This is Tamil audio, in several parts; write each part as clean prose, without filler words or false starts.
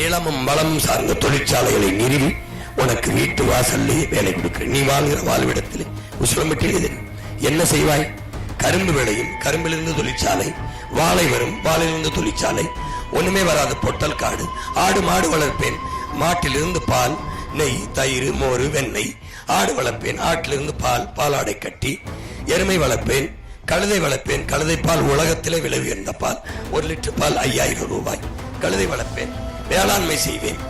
நிலமும் வளமும் சார்ந்த தொழிற்சாலைகளை நிறுவி உனக்கு வீட்டு வாசல்லையே வேலை கொடுக்கிறேன். நீ வாழ்கிற வாழ்விடத்திலே உசுலம்பட்டில் என்ன செய்வாய்? கரும்பு விளையும், கரும்பிலிருந்து தொழிற்சாலை. வாழை வரும், வாழையிலிருந்து தொழிற்சாலை. ஒண்ணுமே வராது, பொட்டல் காடு. ஆடு மாடு வளர்ப்பேன், மாட்டிலிருந்து பால், நெய், தயிர், மோர், வெண்ணெய். ஆடு வளர்ப்பேன், ஆட்டிலிருந்து பால், பாலாடை கட்டி. எருமை வளர்ப்பேன், கழுதை வளர்ப்பேன். கழுதை பால் உலகத்திலே விலை உயர்ந்த பால். 1 லிட்டர் பால் 5000 ரூபாய். கழுதை வளர்ப்பேன், வேளாண்மை செய்வேன்,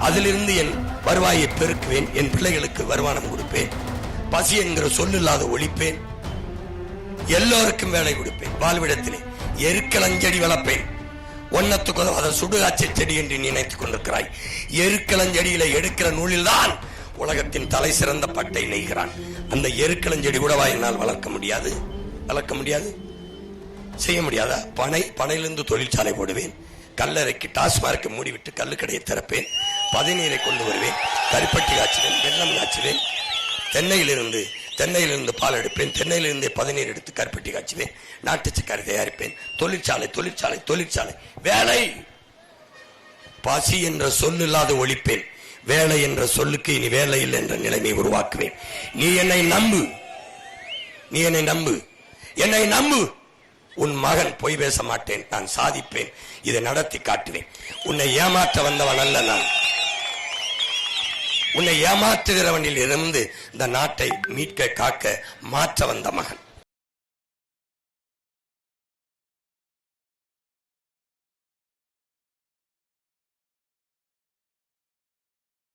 அதிலிருந்து என் வருவாயை பெருக்குவேன், என் பிள்ளைகளுக்கு வருமானம் கொடுப்பேன். பசி என்கிற சொல்லில்லாத ஒழிப்பேன், எல்லோருக்கும் வேலை கொடுப்பேன். வாழ்விடத்திலே எருக்களஞ்செடி வளர்ப்பேன். ஒன்னத்துக்கு அதை சுடுகாட்சி செடி என்று நினைத்துக் கொண்டிருக்கிறாய். எருக்களஞ்செடியில எடுக்கிற நூலில் தான் உலகத்தின் தலை சிறந்த பட்டை நெய்கிறான். அந்த எருக்களஞ்செடி கூடவா என்னால் வளர்க்க முடியாது? செய்ய முடியாதா? பனையிலிருந்து தொழிற்சாலை போடுவேன். கல்லறைக்கு டாஸ்மார்க்கு மூடிவிட்டு கல்லுக்கடையை திறப்பேன். பதநீரை கொண்டு வருவேன், கருப்பட்டி காய்ச்சுவேன், வெள்ளம் காய்ச்சுவேன். தென்னையிலிருந்து பால் எடுப்பேன், தென்னையிலிருந்து பதநீர் எடுத்து கருப்பட்டி காய்ச்சுவேன், நாட்டு சக்கரை தயாரிப்பேன். தொழிற்சாலை வேலை. பசி என்ற சொல் இல்லாத ஒழிப்பேன். வேலை என்ற சொல்லுக்கு இனி வேலை இல்லை என்ற நிலைமை உருவாக்குவேன். நீ என்னை நம்பு. உன் மகன் பொய் பேச மாட்டேன், நான் சாதிப்பேன், இதை நடத்தி காட்டுவேன். உன்னை ஏமாற்ற வந்தவன் அல்ல நான். உன்னை ஏமாற்றுகிறவனில் இருந்து இந்த நாட்டை மீட்க காக்க மாற்ற வந்த மகன்.